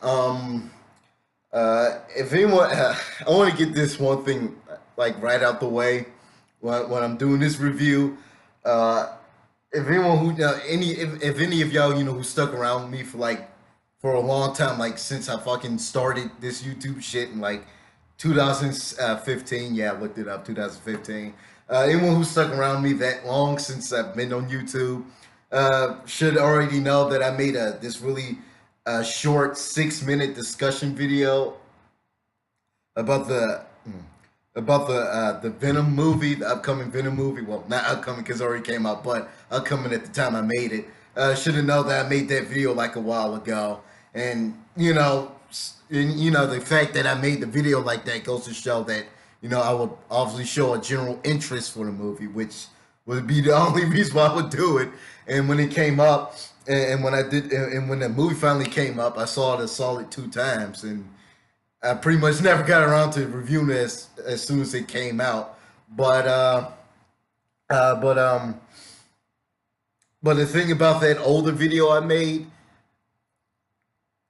um, if anyone, I want to get this one thing like right out the way when I'm doing this review. Uh, if anyone who if any of y'all who stuck around with me for for a long time, like since I fucking started this YouTube shit in like 2015. Yeah, I looked it up, 2015. Anyone who stuck around me that long since I've been on YouTube should already know that I made this really short 6 minute discussion video about the Venom movie, the upcoming Venom movie. Well, not upcoming because it already came out, but upcoming at the time I made it. Should have known that I made that video like a while ago, and the fact that I made the video like that goes to show that I would obviously show a general interest for the movie, which would be the only reason why I would do it. And when it came up, and when I did, and when the movie finally came up, I saw it a solid 2 times, and I pretty much never got around to reviewing it as soon as it came out. But uh, but um, but the thing about that older video I made,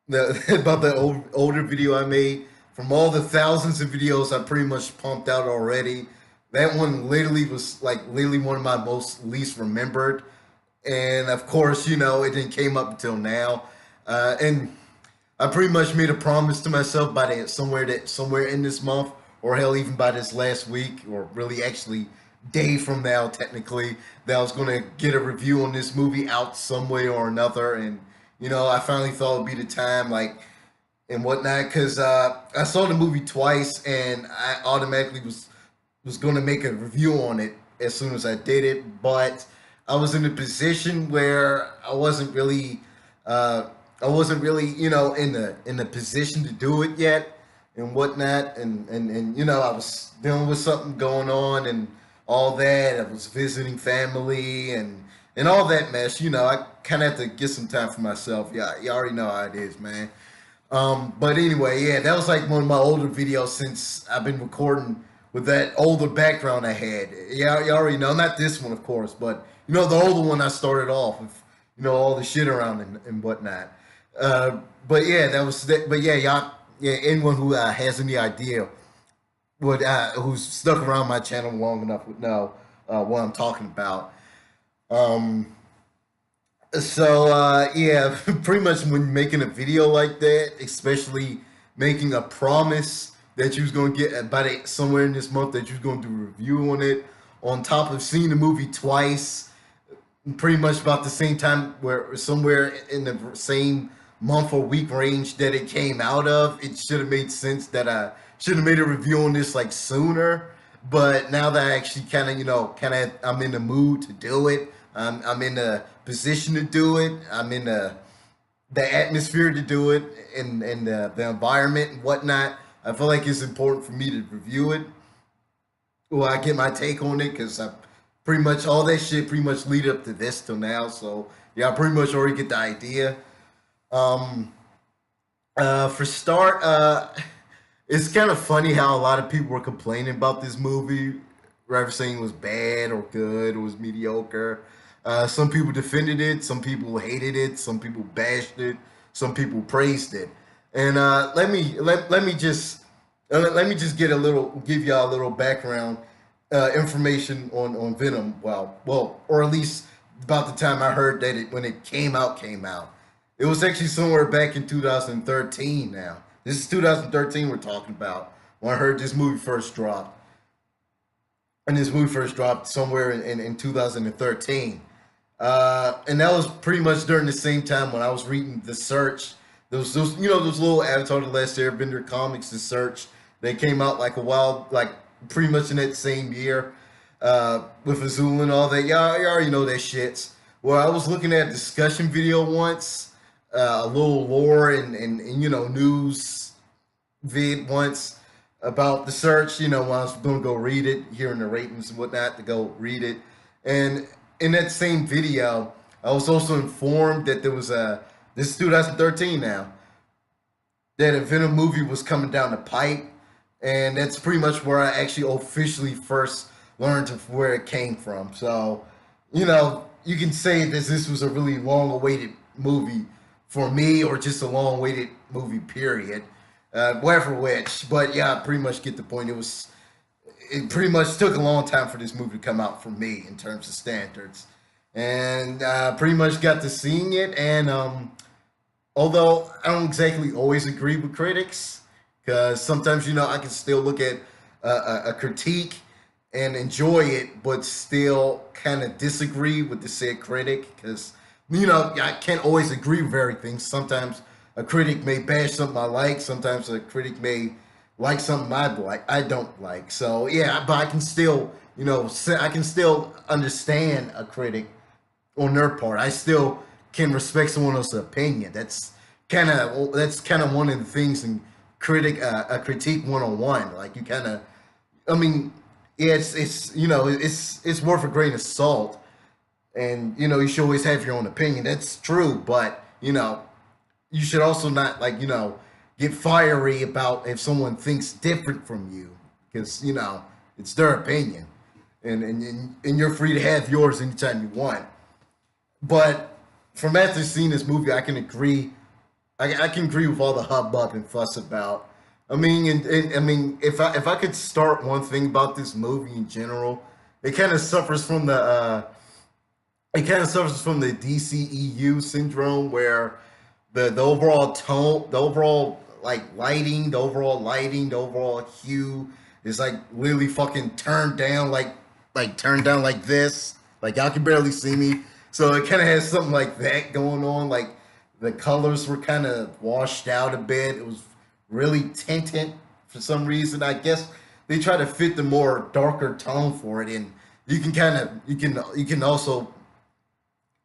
about that older video I made, from all the thousands of videos I pretty much pumped out already, that one literally was like literally one of my most least remembered. And of course, it didn't came up until now. And I pretty much made a promise to myself by somewhere in this month, or hell, even by this last week, or really actually day from now, technically, that I was gonna get a review on this movie out some way or another. And I finally thought it'd be the time, like and whatnot, because I saw the movie twice, and I automatically was gonna make a review on it as soon as I did it, but I was in a position where I wasn't really, in the position to do it yet and whatnot, and I was dealing with something going on and all that. I was visiting family and all that mess. I kind of have to get some time for myself. Yeah, you already know how it is, man. But anyway, yeah, that was like one of my older videos since I've been recording with that older background I had. Yeah, you already know. Not this one, of course, but the older one I started off with, all the shit around and whatnot. But yeah, that was that. But yeah, y'all, yeah, anyone who has any idea who's stuck around my channel long enough would know what I'm talking about. Um, yeah, pretty much when making a video like that, especially making a promise that you was gonna get about it somewhere in this month that you was gonna do a review on it, on top of seeing the movie twice, pretty much about the same time, where somewhere in the same month or week range that it came out of, it should have made sense that I should have made a review on this like sooner. But now that I actually I'm in the mood to do it. I'm in the position to do it. I'm in the atmosphere to do it, and the environment and whatnot. I feel like it's important for me to review it. Well, I get my take on it because I pretty much all that shit pretty much lead up to this till now. So yeah, I pretty much already get the idea. Um, for start, it's kind of funny how a lot of people were complaining about this movie, rather saying it was bad or good or was mediocre. Some people defended it, some people hated it, some people bashed it, some people praised it. And let me just give y'all a little background information on Venom. Or at least about the time I heard that when it came out. It was actually somewhere back in 2013. Now this is 2013 we're talking about when I heard this movie first dropped, and this movie first dropped somewhere in 2013. And that was pretty much during the same time when I was reading The Search. Those little Avatar: The Last Airbender comics, The Search. They came out like a while, like pretty much in that same year, with Azul and all that. Y'all already know that shits. Well, I was looking at a discussion video once, a little lore and news vid once about The Search. When I was going to go read it, hearing the ratings and whatnot, to go read it. And in that same video, I was also informed that there was this is 2013 now, that a Venom movie was coming down the pipe, and that's pretty much where I actually officially first learned of where it came from. So, you can say that this was a really long-awaited movie for me, or just a long-awaited movie. Period. Whatever which, but yeah, I pretty much get the point. It pretty much took a long time for this movie to come out for me in terms of standards, and pretty much got to seeing it. And although I don't exactly always agree with critics, because sometimes I can still look at a critique and enjoy it, but still kind of disagree with the said critic, because I can't always agree with everything. Sometimes a critic may bash something I like. Sometimes a critic may like something I don't like. So yeah, but I can still I can still understand a critic on their part. I still can respect someone else's opinion. That's kind of one of the things in a critique 101. Like you kind of, I mean, yeah, it's worth a grain of salt, and you should always have your own opinion. That's true, but you should also not, like, get fiery about if someone thinks different from you, because it's their opinion, and you're free to have yours anytime you want. But from after seeing this movie, I can agree. I can agree with all the hubbub and fuss about. I mean, and I mean, if I could start one thing about this movie in general, it kind of suffers from the DCEU syndrome, where the overall tone, the overall like lighting, the overall hue is like literally fucking turned down like this. Like y'all can barely see me. So it kind of has something like that going on. Like the colors were kind of washed out a bit. It was really tinted for some reason. I guess they try to fit the more darker tone for it, and you can also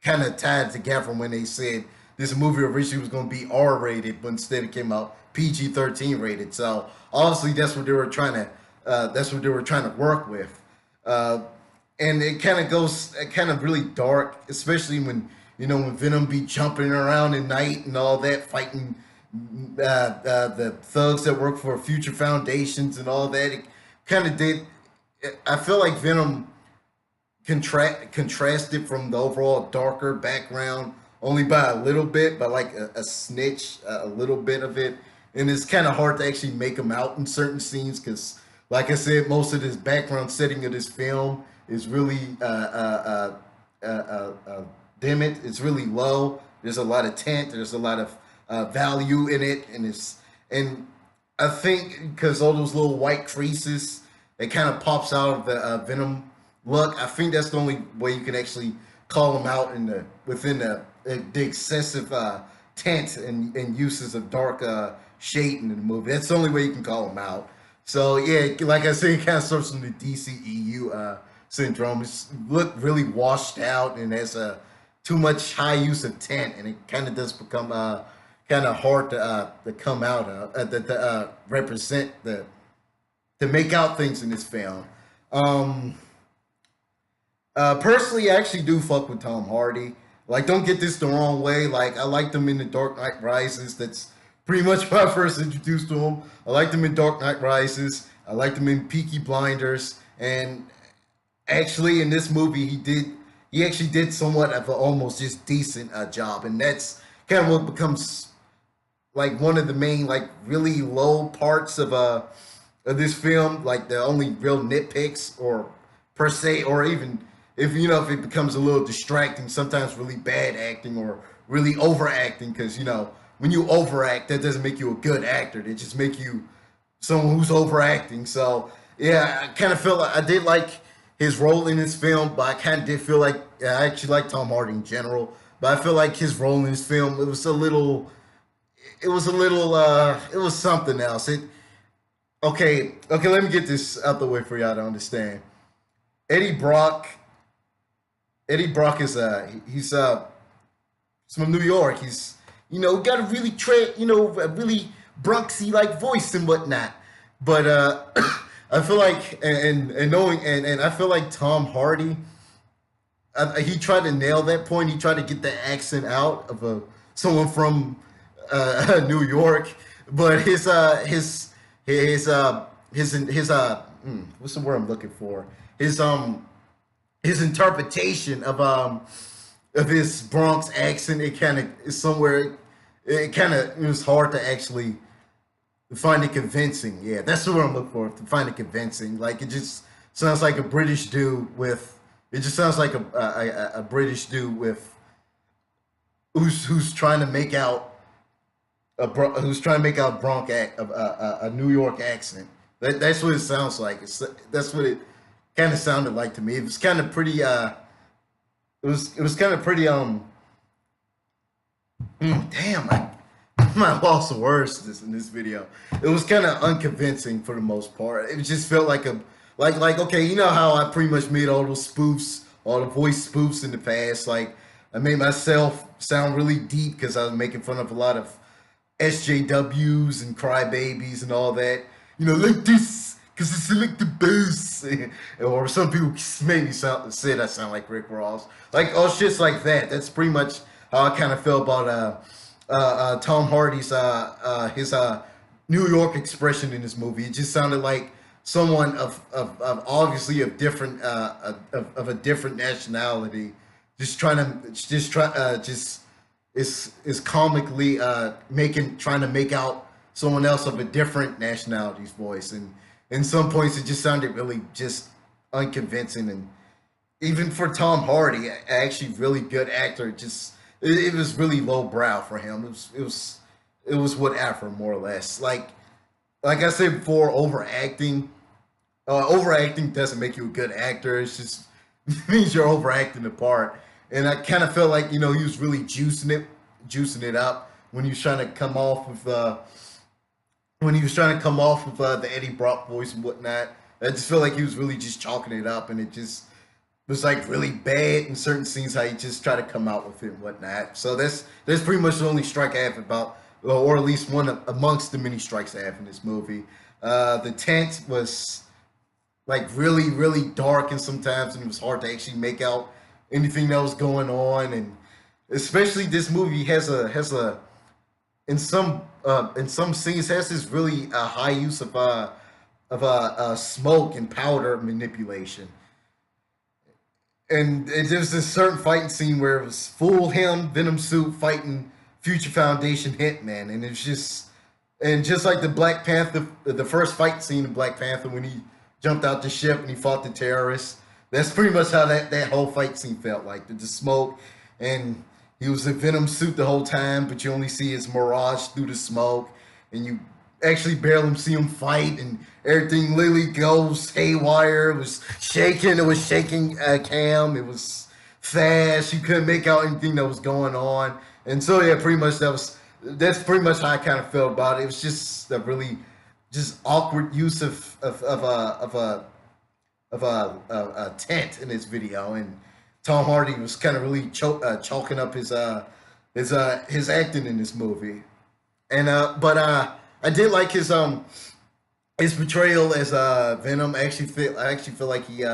kind of tied together when they said this movie originally was going to be R rated, but instead it came out PG-13 rated. So obviously that's what they were trying to work with, uh, and it kind of really dark, especially when Venom be jumping around at night and all that, fighting the thugs that work for Future Foundations and all that. It kind of did. I feel like Venom contrasted from the overall darker background only by a little bit, by like a snitch, a little bit of it, and it's kind of hard to actually make him out in certain scenes because, like I said, most of this background setting of this film is really dim it. It's really low. There's a lot of tint. There's a lot of value in it, and I think because all those little white creases, it kind of pops out of the Venom look. I think that's the only way you can actually call them out within the excessive tint and uses of dark shading in the movie. That's the only way you can call them out. So yeah, like I said, it kind of starts from the DCEU syndrome. It's look really washed out and has too much high use of tint, and it kind of does become kind of hard to come out to represent to make out things in this film. Um, Personally, I actually do fuck with Tom Hardy. Like, don't get this the wrong way. Like, I liked him in The Dark Knight Rises. That's pretty much when I first introduced to him. I liked him in Dark Knight Rises. I liked him in Peaky Blinders. And actually, in this movie, he actually did somewhat of an almost just decent job. And that's kind of what becomes like one of the main, like, really low parts of this film. Like the only real nitpicks, or per se, or even if it becomes a little distracting, sometimes really bad acting or really overacting, because when you overact, that doesn't make you a good actor. It just make you someone who's overacting. So yeah, I kind of feel like I did like his role in this film, but I kind of did feel like, yeah, I actually like Tom Hardy in general, but I feel like his role in this film, it was something else. Okay, let me get this out the way for y'all to understand. Eddie Brock Eddie Brock is he's from New York. He's got a really a really Bronxy like voice and whatnot. But I feel like and knowing and I feel like Tom Hardy, he tried to nail that point. He tried to get the accent out of someone from New York, but what's the word I'm looking for? His interpretation of his Bronx accent, it kind of is somewhere. it was hard to actually find it convincing. Yeah, that's what I'm looking for. To find it convincing, like it just sounds like a British dude with. It just sounds like a British dude with who's trying to make out who's trying to make out a New York accent. That's what it sounds like. That's what it kind of sounded like to me. It was kind of pretty. It was kind of pretty. Damn, I lost the words in this video. It was kind of unconvincing for the most part. It just felt like like okay, you know how I pretty much made all those spoofs, all the voice spoofs in the past. Like I made myself sound really deep because I was making fun of a lot of SJWs and crybabies and all that. You know, like this because it's like the best. Or some people made me said I sound like Rick Ross. Like all shits like that. That's pretty much how I kind of felt about Tom Hardy's his New York expression in this movie. It just sounded like someone of obviously of different of a different nationality, just trying to just is comically trying to make out someone else of a different nationality's voice, and in some points it just sounded really just unconvincing, and even for Tom Hardy, actually really good actor, just it was really lowbrow for him. It was whatever, more or less. Like I said before, overacting. Overacting doesn't make you a good actor. It's just it means you're overacting the part. And I kind of felt like he was really juicing it up when he was trying to come off with the Eddie Brock voice and whatnot. I just feel like he was really just chalking it up, and it just was like really bad in certain scenes how he just tried to come out with it and whatnot. So that's pretty much the only strike I have about, or at least one amongst the many strikes I have in this movie. The tent was like really really dark, and sometimes and it was hard to actually make out anything that was going on, and especially this movie has a in some scenes has this really high use of smoke and powder manipulation. And there's this certain fighting scene where it was full him, Venom suit fighting Future Foundation hitman, and it's just like the Black Panther, the first fight scene in Black Panther when he jumped out the ship and he fought the terrorists. That's pretty much how that whole fight scene felt like. The smoke, and he was in Venom suit the whole time, but you only see his mirage through the smoke, and you actually barely see him fight, and everything literally goes haywire. It was shaking. It was shaking Cam. It was fast. You couldn't make out anything that was going on. And so yeah, pretty much that's pretty much how I kind of felt about it. It was just a really just awkward use of a tent in this video, and Tom Hardy was kind of really chalking up his acting in this movie, and but I did like his portrayal as Venom. I actually feel like he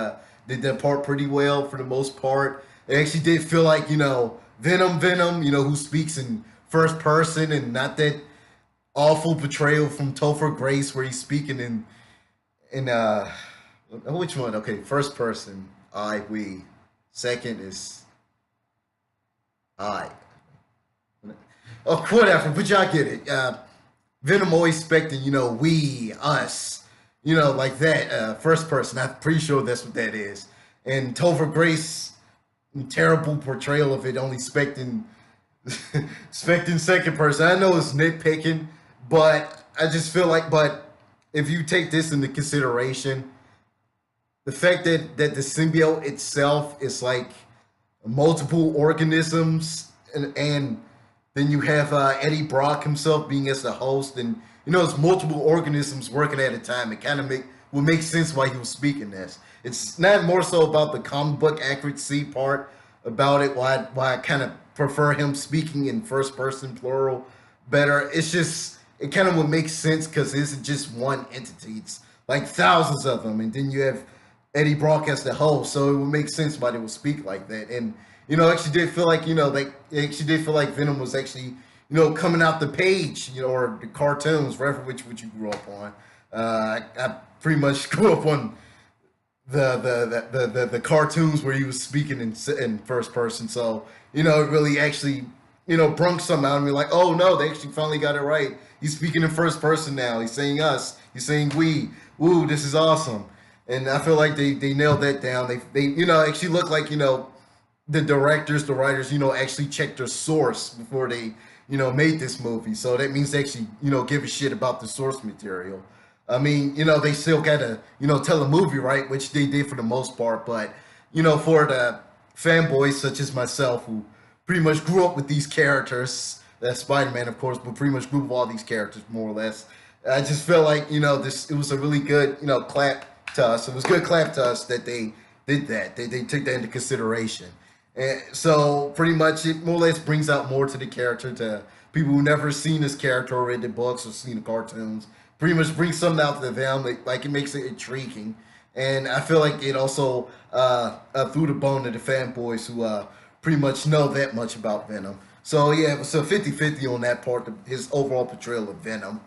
did that part pretty well for the most part. It actually did feel like Venom, who speaks in first person and not that awful portrayal from Topher Grace where he's speaking in which one? Okay, first person, I, we. Second is I. Oh, whatever, but y'all get it. Venom always expecting, we, us, like that. First person, I'm pretty sure that's what that is. And Topher Grace, terrible portrayal of it, only expecting second person. I know it's nitpicking, but I just feel like, if you take this into consideration, the fact that the symbiote itself is like multiple organisms, and then you have Eddie Brock himself being as the host, and it's multiple organisms working at a time. It kind of will make sense why he was speaking this. It's not more so about the comic book accuracy part about it, why I kind of prefer him speaking in first person plural better. It's just it kind of would make sense because it isn't just one entity. It's like thousands of them, and then you have Eddie Brock as the host, so it would make sense why they would speak like that. And actually did feel like it actually did feel like Venom was actually coming out the page, or the cartoons, wherever which you grew up on. I pretty much grew up on the cartoons where he was speaking in first person, so it really actually brung some out and be like, oh no, they actually finally got it right. He's speaking in first person now. He's saying us. He's saying we. Woo, this is awesome. And I feel like they nailed that down. They actually look like the directors, the writers, actually checked their source before they made this movie. So that means they actually give a shit about the source material. I mean, they still gotta tell a movie, right, which they did for the most part. But for the fanboys such as myself who pretty much grew up with these characters. That's Spider-Man, of course, but pretty much grew up with all these characters more or less. I just felt like this. It was a really good clap to us. It was a good clap to us that they did that. They took that into consideration, and so pretty much it more or less brings out more to the character to people who never seen this character or read the books or seen the cartoons. Pretty much brings something out to them. Like it makes it intriguing, and I feel like it also threw the bone to the fanboys who pretty much know that much about Venom. So yeah, so 50-50 on that part, his overall portrayal of Venom.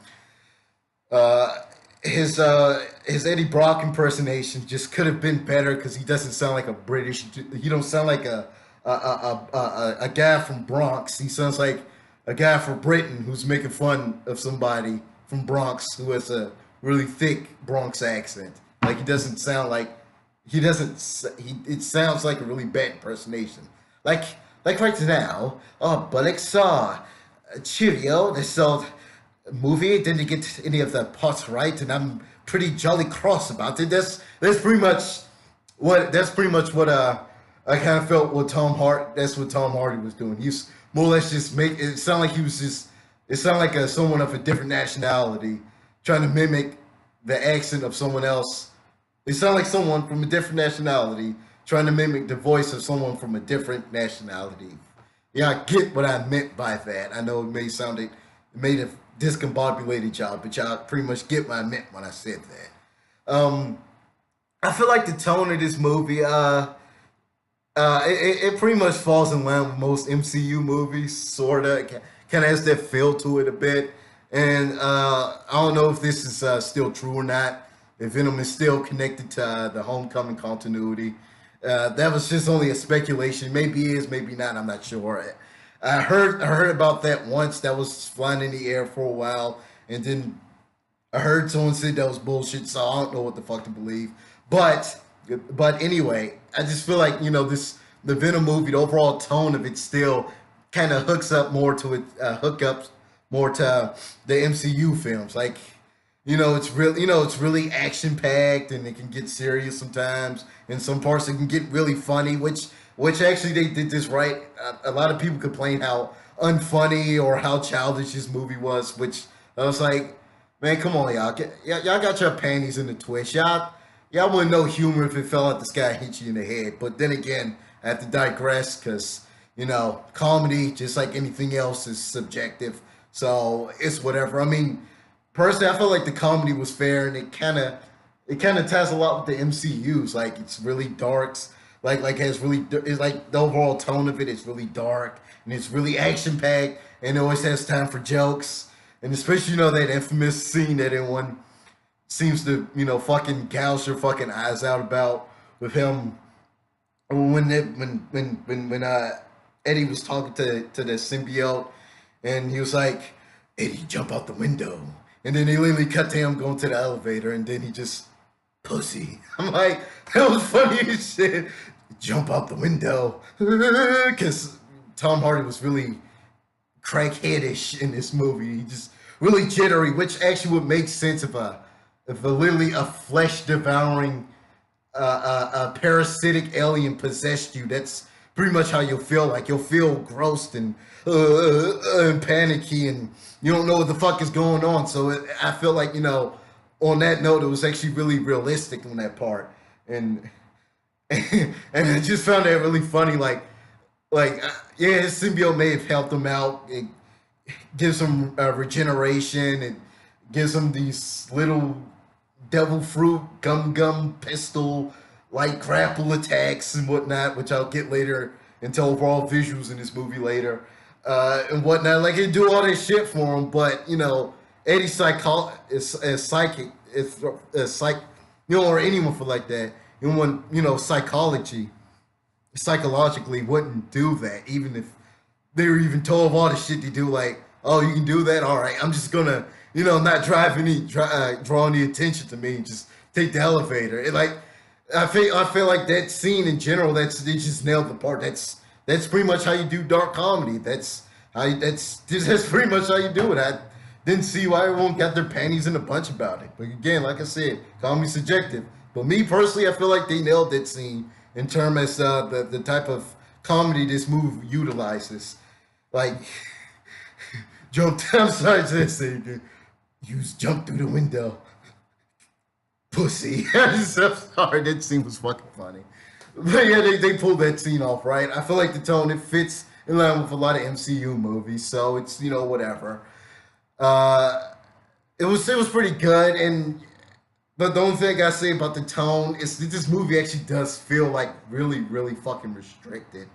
Uh, his Eddie Brock impersonation just could have been better because he doesn't sound like a British. He don't sound like a guy from Bronx. He sounds like a guy from Britain who's making fun of somebody from Bronx who has a really thick Bronx accent. Like he doesn't sound like he doesn't. He it sounds like a really bad impersonation. Like like right now. Oh, Bullocks, cheerio. This old movie didn't get any of the parts right, and I'm pretty jolly cross about it. That's pretty much what I kind of felt what Tom Hart. That's what Tom Hardy was doing. He was more or less just make it sound like he was just. It sounded like someone of a different nationality trying to mimic the accent of someone else. It sounded like someone from a different nationality trying to mimic the voice of someone from a different nationality. Yeah, I get what I meant by that. I know it made a discombobulated job, but y'all pretty much get what I meant when I said that. I feel like the tone of this movie, it pretty much falls in line with most MCU movies, sorta. Kind of has that feel to it a bit. And I don't know if this is still true or not. If Venom is still connected to the Homecoming continuity. That was just only a speculation. Maybe it is, maybe not. I'm not sure. I heard about that once. That was flying in the air for a while, and then I heard someone say that was bullshit. So I don't know what the fuck to believe. But but anyway, I just feel like the Venom movie, the overall tone of it still kind of hooks up more to it, hook up more to the MCU films. Like it's really action packed and it can get serious sometimes. In some parts, it can get really funny, which actually they did this right. A lot of people complain how unfunny or how childish this movie was, which I was like, man, come on, y'all got your panties in the twist. Y'all wouldn't know humor if it fell out the sky and hit you in the head. But then again, I have to digress because comedy, just like anything else, is subjective. So it's whatever. I mean, personally, I feel like the comedy was fair, and it kind of ties a lot with the MCU's. Like it's really dark, like has really it's like the overall tone of it is really dark and it's really action packed, and it always has time for jokes, and especially that infamous scene that everyone seems to fucking gouge their fucking eyes out about with him when Eddie was talking to the symbiote, and he was like, Eddie, jump out the window. And then he literally cut to him going to the elevator, and then he just, pussy. I'm like, that was funny as shit. Jump out the window. Because Tom Hardy was really crackheadish in this movie. He just really jittery, which actually would make sense if literally a flesh devouring a parasitic alien possessed you. That's pretty much how you'll feel. Like you'll feel grossed and panicky, and you don't know what the fuck is going on. So I feel like on that note, it was actually really realistic on that part, and and I just found that really funny. Yeah, his symbiote may have helped him out. It gives him regeneration. It gives him these little devil fruit gum pistol like grapple attacks and whatnot, which I'll get later into overall visuals in this movie later, and whatnot. Like he do all this shit for him, but Eddie's is psychic, is psych, or anyone for like that. Anyone psychologically wouldn't do that, even if they were even told all the shit they do. Like, oh, you can do that. All right, I'm just gonna, not draw any attention to me. Just take the elevator. And like, I feel like that scene in general. They just nailed the part. That's pretty much how you do dark comedy. That's pretty much how you do it. I didn't see why everyone got their panties in a bunch about it. But again, like I said, comedy subjective. But me personally, I feel like they nailed that scene in terms of the type of comedy this movie utilizes. Like, jumped outside this thing. You jump through the window. Pussy. I'm sorry, that scene was fucking funny. But yeah, they pulled that scene off, right? I feel like the tone, it fits in line with a lot of MCU movies, so it's, whatever. Uh, it was pretty good, and but the only thing I gotta say about the tone is that this movie actually does feel like really, really fucking restricted.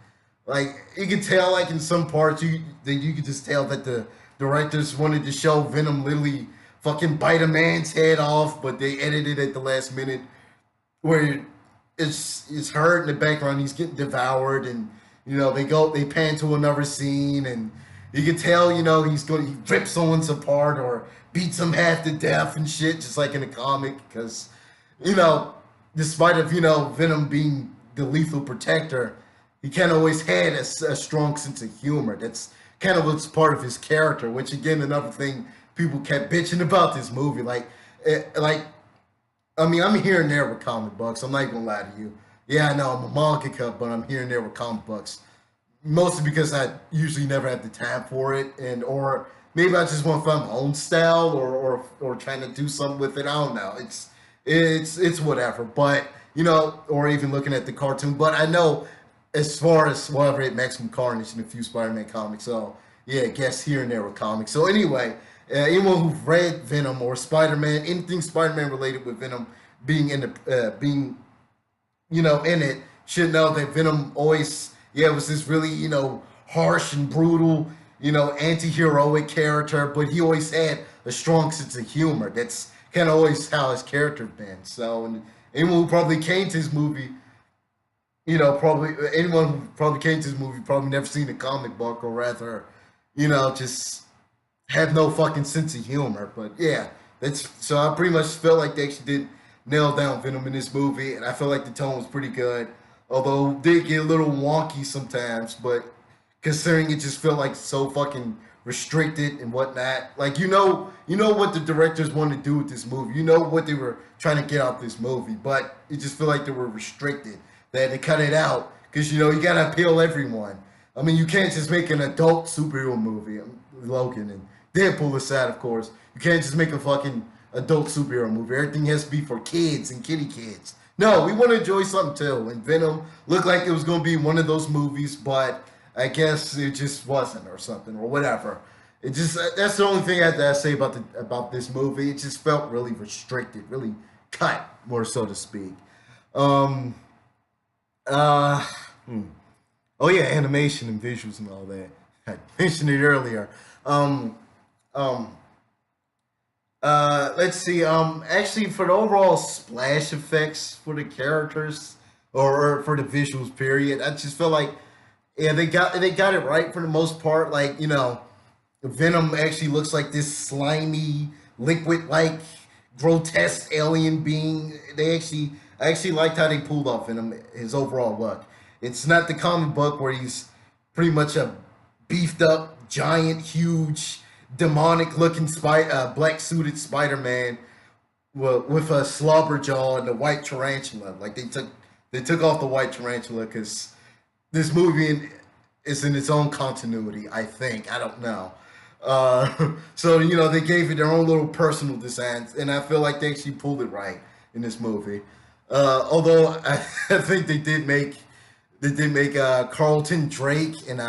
Like you can tell, like in some parts, you could just tell that the directors wanted to show Venom literally fucking bite a man's head off, but they edited it at the last minute where it's heard in the background. He's getting devoured, and they pan to another scene, and you can tell he rips someone's apart or beats them half to death and shit, just like in the comic. Because you know, despite of Venom being the lethal protector, he kind of always had a strong sense of humor. That's kind of what's part of his character. Which again, another thing people kept bitching about this movie, like I mean, I'm here and there with comic books. I'm not gonna lie to you. Yeah, I know I'm a manga cup, but I'm here and there with comic books. Mostly because I usually never have the time for it, and or maybe I just want to find my own style, or trying to do something with it. I don't know. It's whatever. But or even looking at the cartoon. But I know as far as whatever it Maximum Carnage and a few Spider-Man comics. So yeah, I guess here and there with comics. So anyway, anyone who've read Venom or Spider-Man, anything Spider-Man related with Venom being in the being in it, should know that Venom always, was this really, harsh and brutal, anti-heroic character, but he always had a strong sense of humor. That's kind of always how his character been. So, and anyone who probably came to his movie, probably anyone who probably came to this movie probably never seen a comic book, or rather, just have no fucking sense of humor. But yeah, that's so I pretty much felt like they actually did nail down Venom in this movie, and I felt like the tone was pretty good. Although it did get a little wonky sometimes, but considering it just felt like so fucking restricted and whatnot. Like what the directors wanted to do with this movie. You know what they were trying to get out this movie, but it just felt like they were restricted. They had to cut it out because you gotta appeal everyone. I mean, you can't just make an adult superhero movie. Logan and Deadpool aside, of course, you can't just make a fucking adult superhero movie. Everything has to be for kids and kitty kids. No, we want to enjoy something too. And Venom looked like it was going to be one of those movies, but I guess it just wasn't, or something, or whatever. It just that's the only thing I have to say about this movie. It just felt really restricted, really cut, more so to speak. Um, uh, hmm. Oh yeah, animation and visuals and all that. I mentioned it earlier. Um, um, let's see. Actually, for the overall splash effects for the characters, or for the visuals, period, I just feel like yeah, they got it right for the most part. Like Venom actually looks like this slimy, liquid-like, grotesque alien being. I actually liked how they pulled off Venom, his overall look. It's not the comic book where he's pretty much a beefed up, giant, huge, demonic looking black suited Spider-Man with a slobber jaw and a white tarantula. Like they took off the white tarantula because this movie is in its own continuity. I think, I don't know. So they gave it their own little personal designs, and I feel like they actually pulled it right in this movie. Although I think they did make Carlton Drake and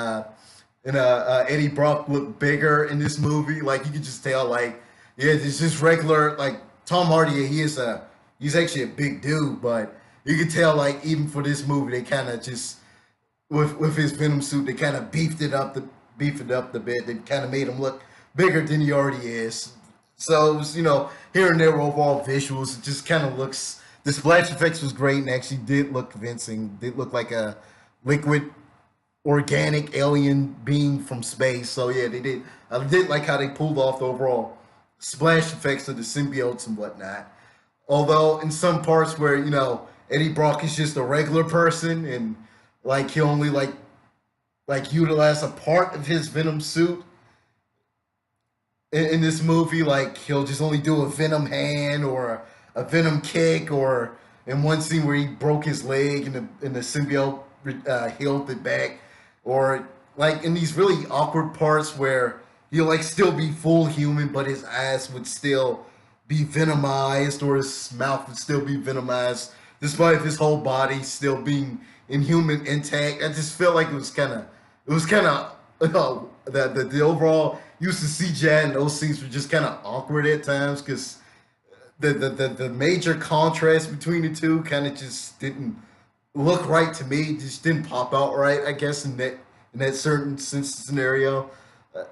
Eddie Brock look bigger in this movie. Like you could just tell, like it's just regular. Like Tom Hardy, he's actually a big dude, but you could tell, like even for this movie, they kind of just with his Venom suit, they kind of beefed it up the bit. They kind of made him look bigger than he already is. So it was, here and there overall visuals, it just kind of looks. The splash effects was great and actually did look convincing. Did look like a liquid organic alien being from space. So yeah, they did. I did like how they pulled off the overall splash effects of the symbiotes and whatnot. Although in some parts where Eddie Brock is just a regular person and like he only like utilize a part of his Venom suit in this movie, like he'll just only do a Venom hand or a Venom kick, or in one scene where he broke his leg and the symbiote healed it back, or like in these really awkward parts where he'll like still be full human, but his eyes would still be venomized or his mouth would still be venomized, despite his whole body still being inhuman intact. I just felt like it was kind of the overall use of CGI and those scenes were just kind of awkward at times because the major contrast between the two kind of just didn't look right to me. It just didn't pop out right. I guess in that certain scenario,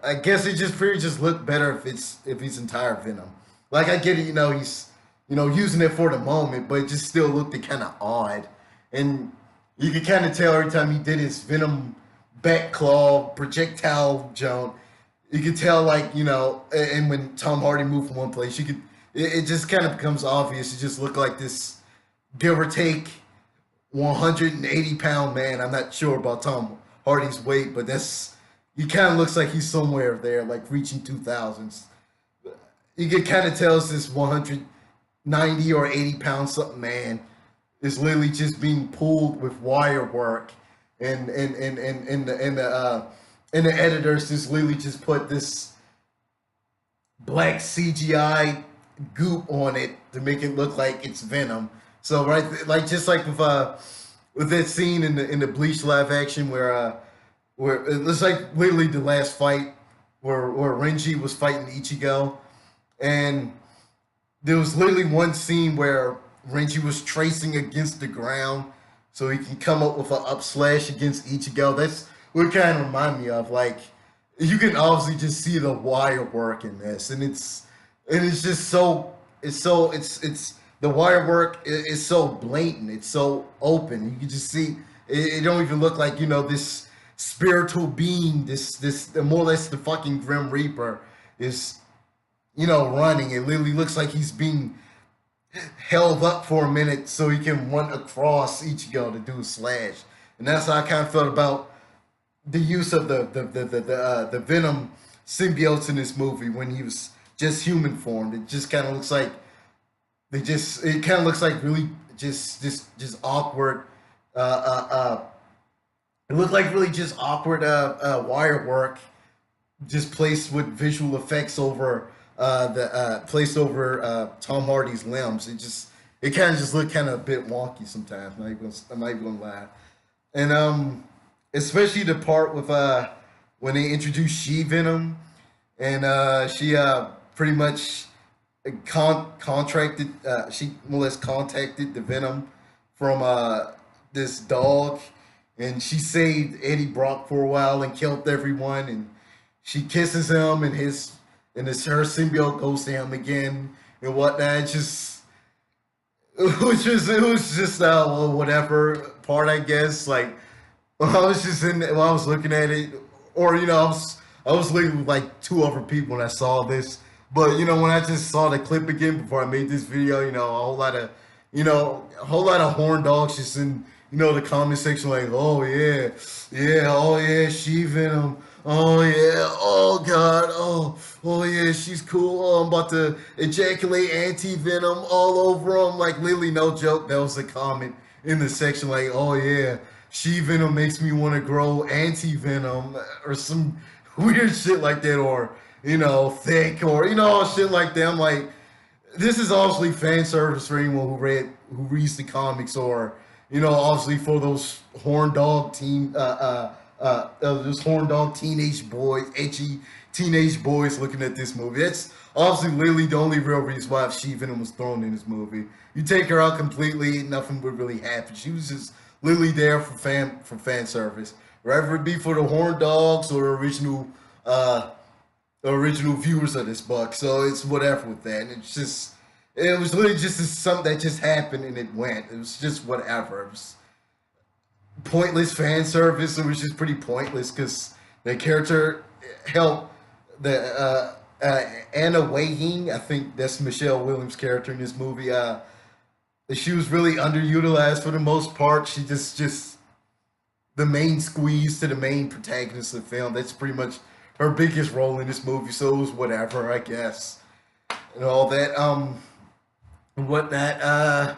I guess it just pretty just looked better if he's entire Venom. Like I get it, he's using it for the moment, but it just still looked kind of odd, and you could kind of tell every time he did his Venom back claw projectile jump. You could tell, like and when Tom Hardy moved from one place, it just kind of becomes obvious. It just looked like this, give or take, 180-pound man. I'm not sure about Tom Hardy's weight, but he kind of looks like he's somewhere there, like reaching 2000s. You can kind of tell it's this 190 or 80-pound something man is literally just being pulled with wire work, and the editors just literally just put this black CGI goop on it to make it look like it's Venom. So right, like just like with that scene in the Bleach live action where it was like literally the last fight where Renji was fighting Ichigo, and there was literally one scene where Renji was tracing against the ground so he can come up with an up slash against Ichigo. That's what it kind of remind me of. Like you can obviously just see the wire work in this, and it's just it's the wire work is so blatant. It's so open. You can just see it don't even look like this spiritual being, this more or less the fucking Grim Reaper is running. It literally looks like he's being held up for a minute so he can run across Ichigo to do a slash. And that's how I kind of felt about the use of the Venom symbiotes in this movie when he was just human formed. It just kind of looks like it kind of looks like really just awkward. It looked like really just awkward wire work, just placed with visual effects over the placed over Tom Hardy's limbs. It kind of just looked kind of a bit wonky sometimes. I'm not even gonna lie, and especially the part with when they introduced She-Venom, and she pretty much contracted she more or less contacted the Venom from this dog, and she saved Eddie Brock for a while and killed everyone, and she kisses him, and her symbiote goes to him again and whatnot. It was just whatever part, I guess. Like when I was just while I was looking at it, or I was looking with like two other people when I saw this. But when I just saw the clip again before I made this video, a whole lot of horn dogs just in the comment section like, oh yeah, yeah, oh yeah, She Venom, oh yeah, oh god, oh yeah, she's cool. Oh, I'm about to ejaculate anti venom all over him. Like literally, no joke. That was the comment in the section like, oh yeah, She Venom makes me want to grow anti venom or some weird shit like that, or thick, or shit like that. I'm like, this is obviously fan service for anyone who reads the comics, or obviously for those those horn dog teenage boys, edgy teenage boys looking at this movie. That's obviously literally the only real reason why She-Venom was thrown in this movie. You take her out completely, nothing would really happen. She was just literally there for fan service, whether it be for the horn dogs or the original viewers of this book. So it's whatever with that. And it was literally just something that just happened and it went. It was just whatever. pointless fan service. It was just pretty pointless because the character helped the Anna Weying. I think that's Michelle Williams' character in this movie. She was really underutilized for the most part. She just the main squeeze to the main protagonist of the film. That's pretty much her biggest role in this movie. So it was whatever, I guess, and all that. Whatnot.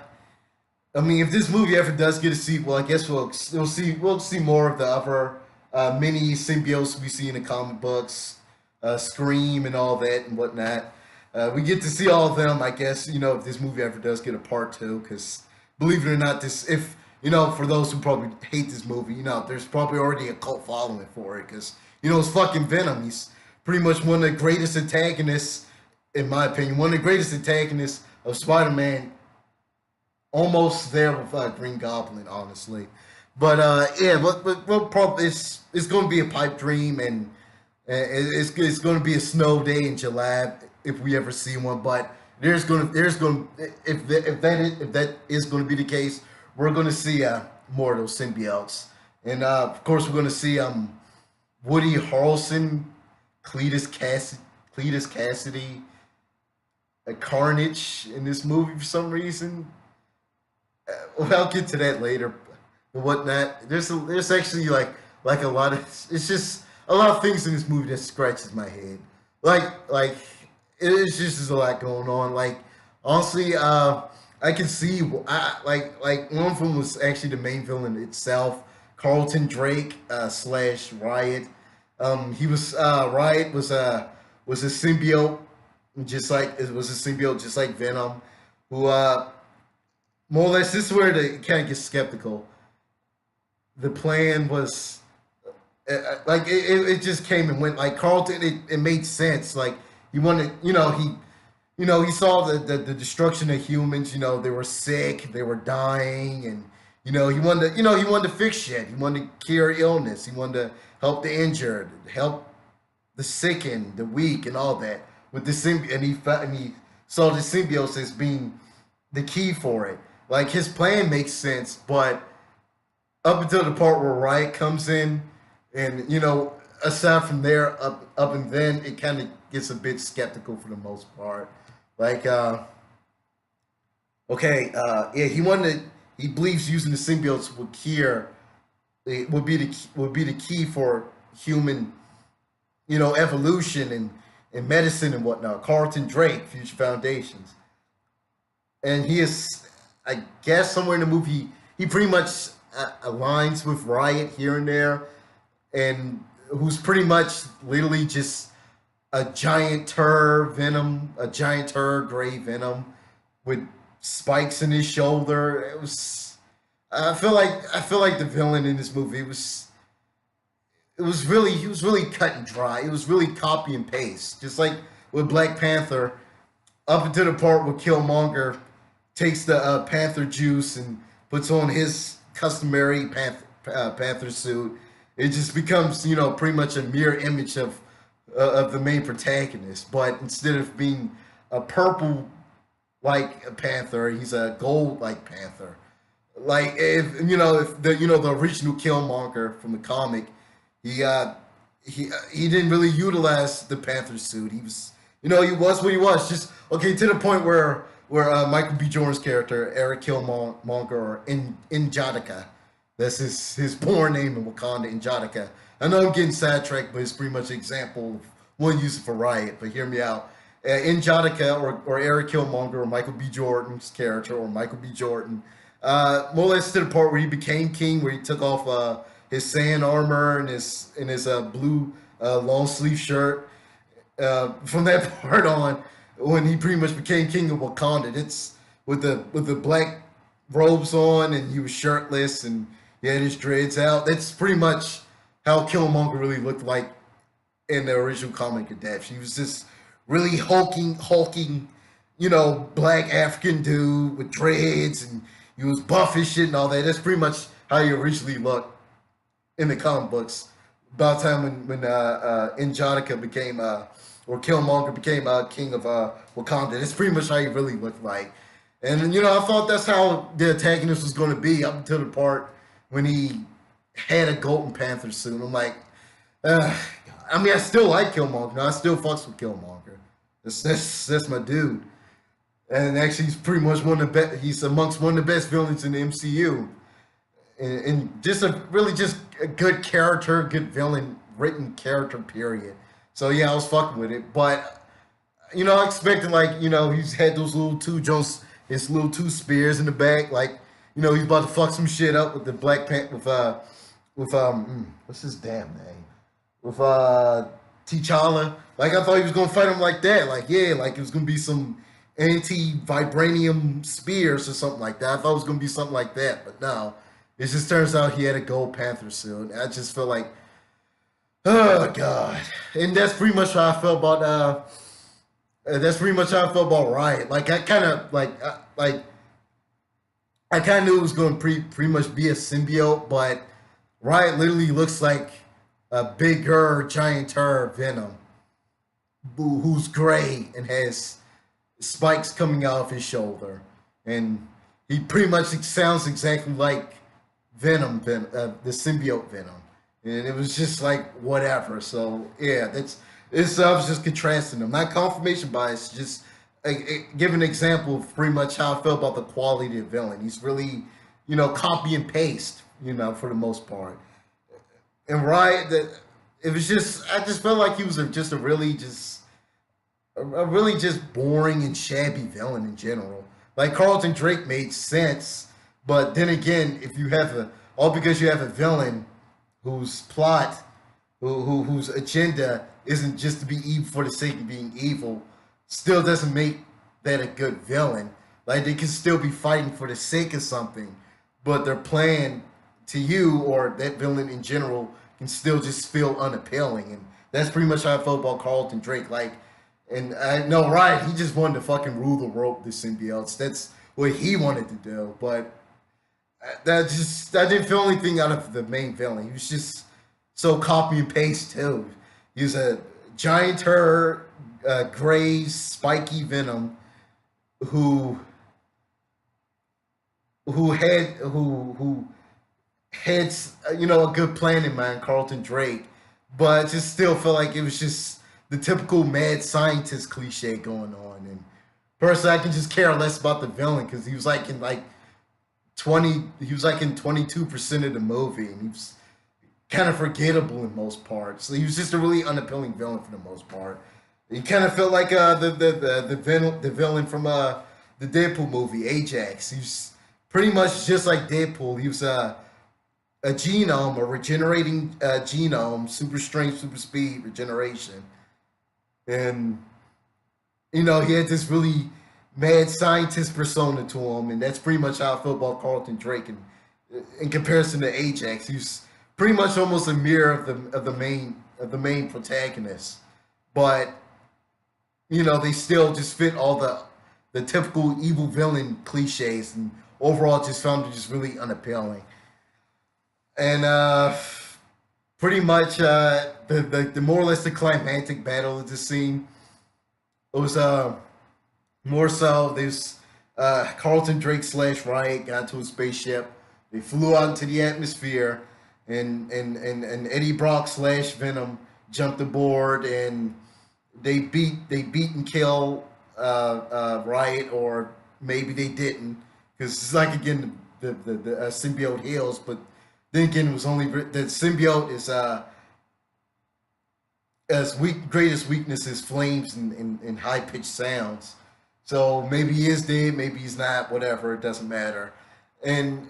I mean, if this movie ever does get a sequel, I guess we'll see more of the other mini symbiotes we see in the comic books, Scream and all that and whatnot. We get to see all of them, I guess. If this movie ever does get a part two, because believe it or not, this if for those who probably hate this movie, there's probably already a cult following for it, because it's fucking Venom. He's pretty much one of the greatest antagonists, in my opinion, one of the greatest antagonists of Spider-Man, almost there with Green Goblin, honestly. But yeah, but we'll probably it's going to be a pipe dream, and it's going to be a snow day in July if we ever see one. But there's going if that is going to be the case, we're going to see more of those symbiotes, and of course we're going to see Woody Harrelson, Cletus Cassidy, Carnage in this movie for some reason. Well, I'll get to that later. And whatnot. There's actually like a lot of it's just a lot of things in this movie that scratches my head. Like it's just there's a lot going on. Like honestly, I can see like one of them was actually the main villain itself, Carlton Drake slash Riot. He was Riot was a symbiote, just like Venom, who more or less, this is where they kind of get skeptical. The plan was like it just came and went. Like Carlton, it made sense. Like he wanted, he saw the destruction of humans. They were sick, they were dying, and he wanted to fix shit. He wanted to cure illness. He wanted to help the injured, help the sick and the weak, and all that. With the and he saw the symbiotes as being the key for it. Like his plan makes sense, but up until the part where Riot comes in, and aside from there, up and then it kind of gets a bit skeptical for the most part. Like, yeah, he believes using the symbiotes would cure, it would be the key for human, evolution and medicine and whatnot. Carlton Drake, Future Foundations, and he is, I guess, somewhere in the movie, he pretty much aligns with Riot here and there, and who's pretty much literally just a giant Venom, a giant gray Venom with spikes in his shoulder. It was, I feel like the villain in this movie he was really cut and dry. It was really copy and paste, just like with Black Panther, up until the part where Killmonger takes the Panther juice and puts on his customary Panther suit. It just becomes, pretty much a mirror image of the main protagonist. But instead of being a purple like a panther, he's a gold like panther. Like if the original Killmonger from the comic, he didn't really utilize the Panther suit. He was, he was what he was. Just okay to the point where Michael B. Jordan's character, Eric Killmonger, or N'Jadaka, that's his porn name in Wakanda, N'Jadaka. I know I'm getting sidetracked, but it's pretty much an example of one used for Riot. But hear me out. N'Jadaka or Eric Killmonger or Michael B. Jordan's character or Michael B. Jordan, more or less to the part where he became king, where he took off his sand armor and his blue long sleeve shirt. From that part on, when he pretty much became king of Wakanda, it's with the black robes on, and he was shirtless and he had his dreads out. That's pretty much how Killmonger really looked like in the original comic adaptation. He was this really hulking, black African dude with dreads, and he was buff as shit and all that. That's pretty much how he originally looked in the comic books. About the time when N'Jadaka became or Killmonger became king of Wakanda. That's pretty much how he really looked like. And I thought that's how the antagonist was going to be up until the part when he had a Golden Panther suit. I'm like, uh, I mean, I still like Killmonger. No, I still fucks with Killmonger. That's my dude. And actually, he's pretty much one of the best. He's amongst one of the best villains in the MCU, and just a really just a good character, good villain, written character. Period. So yeah, I was fucking with it, but I expected like he's had those little two Jones, his little two spears in the back, like he's about to fuck some shit up with the Black Panther with what's his damn name with T'Challa. Like I thought he was gonna fight him like that, like yeah, like it was gonna be some anti-vibranium spears or something like that. I thought it was gonna be something like that, but no, it just turns out he had a Gold Panther suit. I just felt like, oh god, and that's pretty much how I felt about that's pretty much how I felt about Riot. Like I kind of like I kind of knew it was going to pretty much be a symbiote, but Riot literally looks like a bigger, gianter Venom, who's gray and has spikes coming out of his shoulder, and he pretty much sounds exactly like the symbiote Venom, and it was just like whatever. So yeah, I was just contrasting them, not confirmation bias, just give an example of pretty much how I felt about the quality of the villain. He's really, copy and paste, for the most part. And it was just, I just felt like he was just a really just boring and shabby villain in general. Like Carlton Drake made sense, but then again, if you have all because you have a villain whose plot, whose agenda isn't just to be evil for the sake of being evil, still doesn't make that a good villain. Like they can still be fighting for the sake of something, but their plan to you or that villain in general can still just feel unappealing. And that's pretty much how I felt about Carlton Drake. Like, and I know, right? He just wanted to fucking rule the rope, the symbiotes. That's what he wanted to do. But I didn't feel anything out of the main villain. He was just so copy and paste too. He was a giant gray, spiky Venom who had a good plan in mind, Carlton Drake, but it just still felt like it was just the typical mad scientist cliche going on. And personally, I can just care less about the villain because he was like in 22% of the movie, and he was kind of forgettable in most parts. So he was just a really unappealing villain for the most part. He kind of felt like the villain from the Deadpool movie, Ajax. He was pretty much just like Deadpool. He was a genome, a regenerating genome, super strength, super speed, regeneration. And, he had this really mad scientist persona to him, and that's pretty much how I feel about Carlton Drake. And in comparison to Ajax, he's pretty much almost a mirror of the main protagonist. But they still just fit all the typical evil villain cliches, and overall just found it just really unappealing. And pretty much the more or less the climactic battle of the scene, it was more so this Carlton Drake / Riot got into a spaceship. They flew out into the atmosphere, and Eddie Brock / Venom jumped aboard, and they beat and kill Riot, or maybe they didn't, because it's like again the symbiote heals, but then again it was only the symbiote is as greatest weakness is flames and high pitched sounds. So maybe he is dead, maybe he's not, whatever, it doesn't matter. And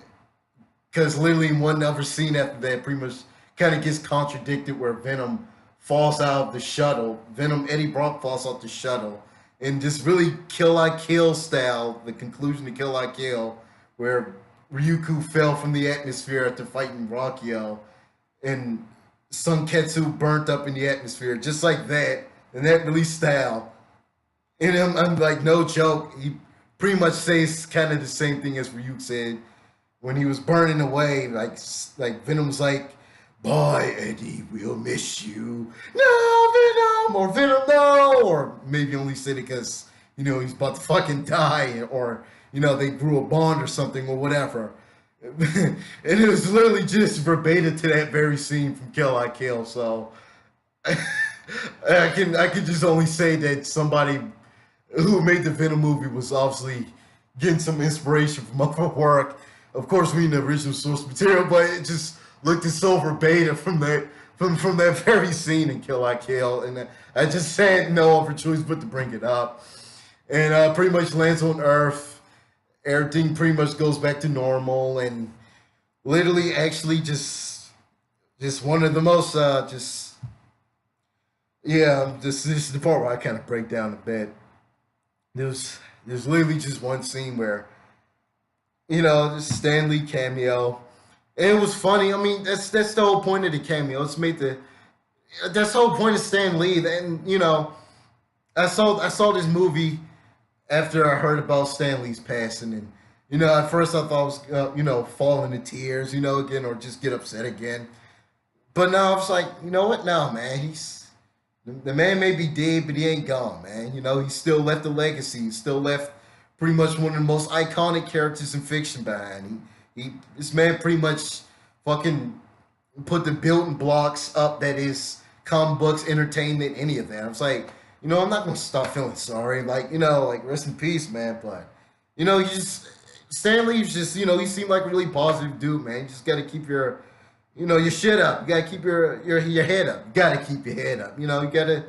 because literally in one other scene after that, pretty much kind of gets contradicted where Venom falls out of the shuttle. Eddie Brock falls off the shuttle. And this really Kill I Kill style, the conclusion to Kill I Kill, where Ryuko fell from the atmosphere after fighting Rakio, and Sunketsu burnt up in the atmosphere, just like that, in that really style. And I'm like, no joke, he pretty much says kind of the same thing as Ryuk said when he was burning away. Like Venom was like, "Bye, Eddie, we'll miss you. No, Venom!" Or "Venom, no!" Or maybe only said it because, he's about to fucking die, or, they grew a bond or something or whatever. and it was literally just verbatim to that very scene from Kill I Kill. So I can just only say that somebody who made the Venom movie was obviously getting some inspiration from other work. Of course, we the original source material, but it just looked so verbatim from that very scene in Kill I Kill, and I just had no other choice but to bring it up. And pretty much lands on Earth. Everything pretty much goes back to normal, and literally, actually, just one of the most just yeah. This is the part where I kind of break down a bit. There's literally just one scene where this Stan Lee cameo. And it was funny. I mean, that's the whole point of the cameo. It's made the that's the whole point of Stan Lee. And I saw this movie after I heard about Stan Lee's passing, and at first I thought I was fall into tears, again, or just get upset again. But now I was like, you know what? No, man, the man may be dead, but he ain't gone, man. He still left a legacy. He still left pretty much one of the most iconic characters in fiction behind. This man pretty much fucking put the building blocks up that is comic books, entertainment, any of that. I was like, I'm not gonna stop feeling sorry. Like, like rest in peace, man. But you just Stan Lee's just, he seemed like a really positive dude, man. You just gotta keep your shit up. You gotta keep your head up. You gotta keep your head up. You gotta,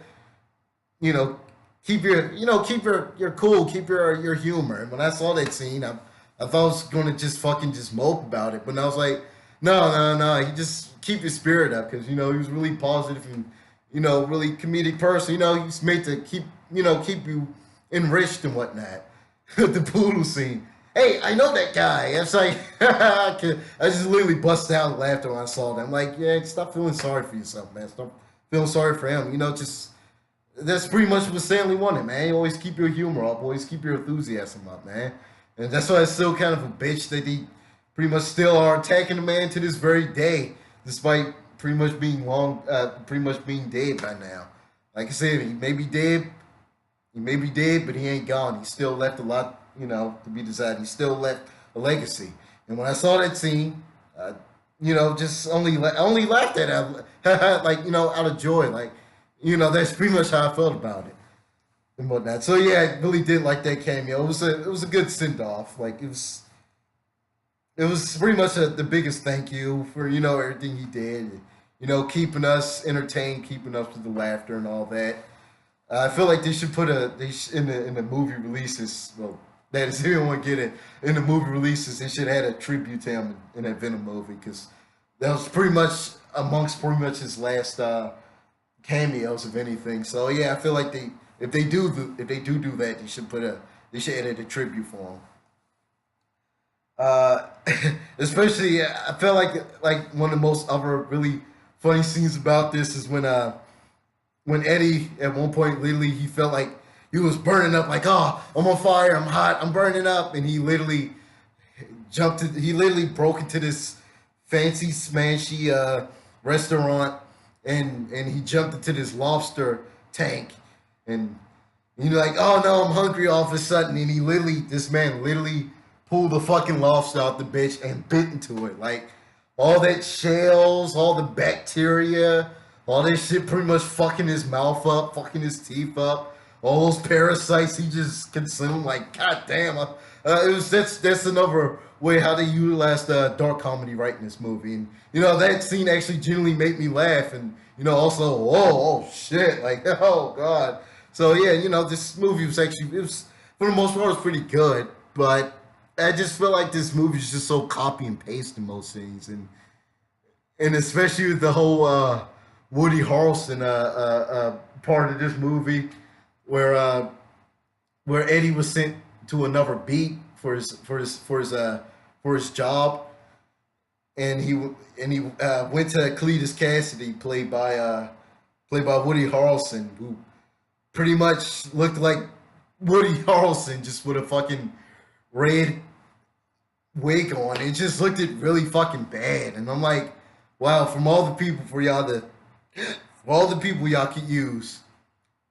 you know, keep your cool, keep your humor. And when I saw that scene, I thought I was gonna just fucking just mope about it, but I was like, no, no, no. You just keep your spirit up because he was really positive and really comedic person. He's made to keep you enriched and whatnot. The poodle scene. Hey, I know that guy. It's like I just literally bust out laughter when I saw that. I'm like, yeah, stop feeling sorry for yourself, man. Stop feeling sorry for him. Just that's pretty much what Stanley wanted, man. You always keep your humor up, always keep your enthusiasm up, man. And that's why it's still kind of a bitch that they pretty much still are attacking the man to this very day, despite pretty much being dead by now. Like I said, he may be dead, but he ain't gone. He still left a lot, to be decided. He still left a legacy. And when I saw that scene, just only laughed at it, like out of joy, like that's pretty much how I felt about it and whatnot. So yeah, I really did like that cameo. It was a good send off. Like it was pretty much the biggest thank you for everything he did. Keeping us entertained, keeping us with the laughter and all that. I feel like they should put in the movie releases. Well, that is, if you want to get it in the movie releases, they should have had a tribute to him in that Venom movie because that was pretty much amongst pretty much his last cameos of anything. So yeah, I feel like if they do that, they should edit a tribute for him. Uh, Especially, I felt like one of the most other really funny scenes about this is when Eddie at one point literally he felt like he was burning up, like, oh, I'm on fire, I'm hot, I'm burning up, and he literally he literally broke into this fancy smashy restaurant, and he jumped into this lobster tank, and like, oh no, I'm hungry all of a sudden, and this man literally pulled the fucking lobster out the bitch and bit into it, like all that shells, all the bacteria, all this shit pretty much fucking his mouth up, fucking his teeth up, all those parasites he just consumed. Like, god damn, that's another way how they utilized dark comedy right in this movie, and that scene actually genuinely made me laugh, and also, oh shit, like oh god. So yeah, this movie it was for the most part it was pretty good, but I just feel like this movie is just so copy and paste in most things, and especially with the whole Woody Harrelson part of this movie, where where Eddie was sent to another beat for his job, and he went to Cletus Cassidy, played by Woody Harrelson, who pretty much looked like Woody Harrelson just with a fucking red wig on. It just looked it really fucking bad, and I'm like, wow, for all the people y'all could use,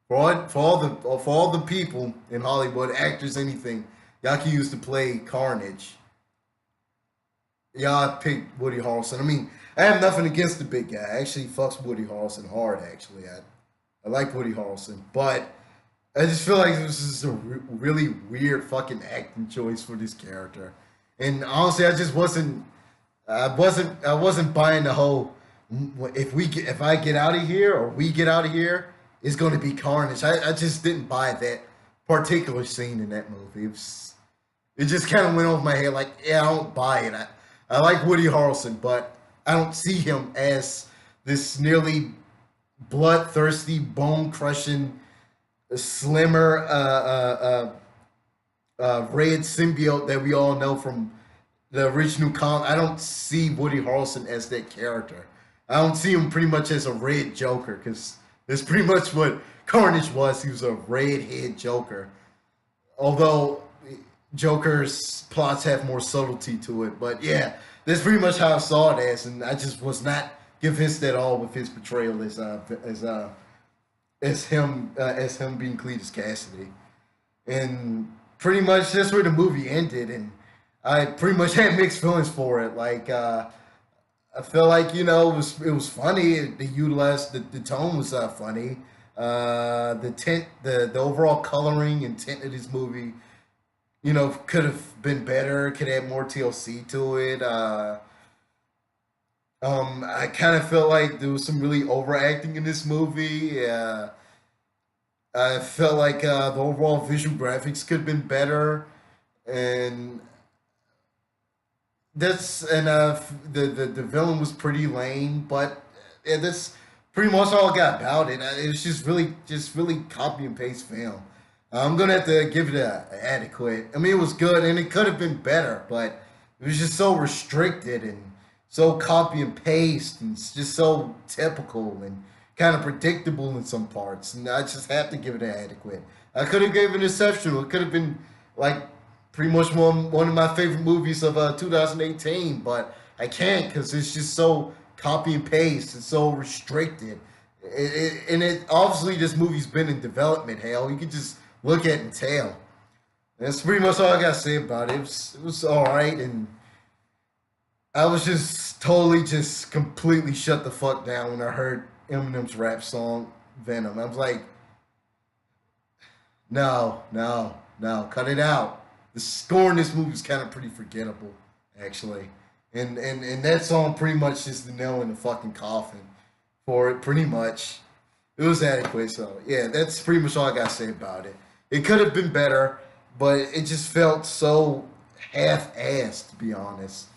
for all the people in Hollywood, actors, anything y'all can use to play Carnage. Yeah, I picked Woody Harrelson. I mean, I have nothing against the big guy. I actually fucks Woody Harrelson hard. Actually, I like Woody Harrelson, but I just feel like this is a really weird fucking acting choice for this character. And honestly, I wasn't buying the whole if I get out of here or we get out of here, it's going to be carnage. I just didn't buy that particular scene in that movie. It just kind of went over my head. Like, yeah, I don't buy it. I like Woody Harrelson, but I don't see him as this nearly bloodthirsty, bone crushing, slimmer, red symbiote that we all know from the original con. I don't see Woody Harrelson as that character. I don't see him pretty much as a red Joker because that's pretty much what Carnage was. He was a redhead Joker. Although Joker's plots have more subtlety to it, but yeah, that's pretty much how I saw it as, and I just was not convinced at all with his portrayal as him being Cletus Cassidy, and pretty much that's where the movie ended, and I pretty much had mixed feelings for it. Like I feel like it was funny. They utilized the tone was funny. The tint, the overall coloring and tint of this movie, could have been better. Could add more TLC to it. I kind of felt like there was some really overacting in this movie. I felt like the overall visual graphics could have been better, and the villain was pretty lame. But yeah, that's pretty much all I got about it. It was just really copy and paste film. I'm gonna have to give it a adequate. I mean, it was good and it could have been better, but it was just so restricted and so copy and paste and it's just so typical and kind of predictable in some parts. And I just have to give it an adequate. I could have given it exceptional. It could have been like pretty much one of my favorite movies of 2018, but I can't because it's just so copy and paste. It's so restricted. And it obviously this movie's been in development. Hell, you could just look at it and tell. That's pretty much all I gotta say about it. It was all right, and I was just totally just completely shut the fuck down when I heard Eminem's rap song Venom. I was like, no, no, no, cut it out. The score in this movie is kind of pretty forgettable, actually. And that song pretty much is the nail in the fucking coffin for it, pretty much. It was adequate, so yeah, that's pretty much all I gotta say about it. It could have been better, but it just felt so half-assed, to be honest.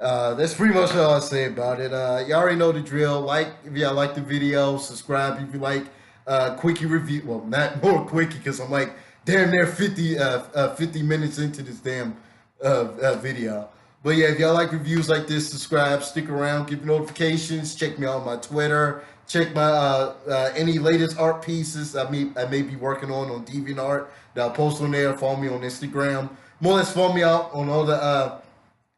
That's pretty much all I say about it. You already know the drill. Like if y'all like the video, subscribe if you like quickie review. Well, not more quickie because I'm like damn near 50 minutes into this damn video. But yeah, if y'all like reviews like this, subscribe, stick around, give notifications, check me out on my Twitter, check my any latest art pieces I may be working on DeviantArt that I'll post on there. Follow me on Instagram. More or less follow me out on all the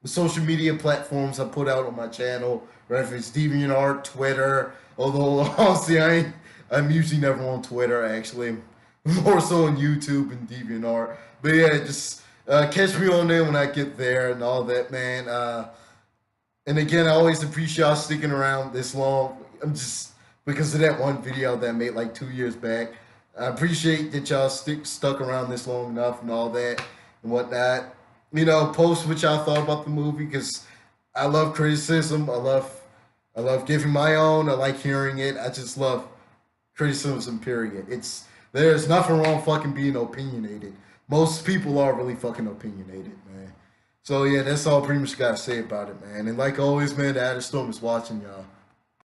social media platforms I put out on my channel, whether it's DeviantArt, Twitter. Although honestly, I'm usually never on Twitter. Actually, more so on YouTube and DeviantArt. But yeah, just catch me on there when I get there and all that, man. And again, I always appreciate y'all sticking around this long. I'm just because of that one video that I made like 2 years back. I appreciate that y'all stuck around this long enough and all that and whatnot. Post what y'all thought about the movie because I love criticism. I love giving my own. I like hearing it. I just love criticism. Period. There's nothing wrong fucking being opinionated. Most people are really fucking opinionated, man. So yeah, that's all pretty much gotta say about it, man. And like always, man, the Adder Storm is watching y'all.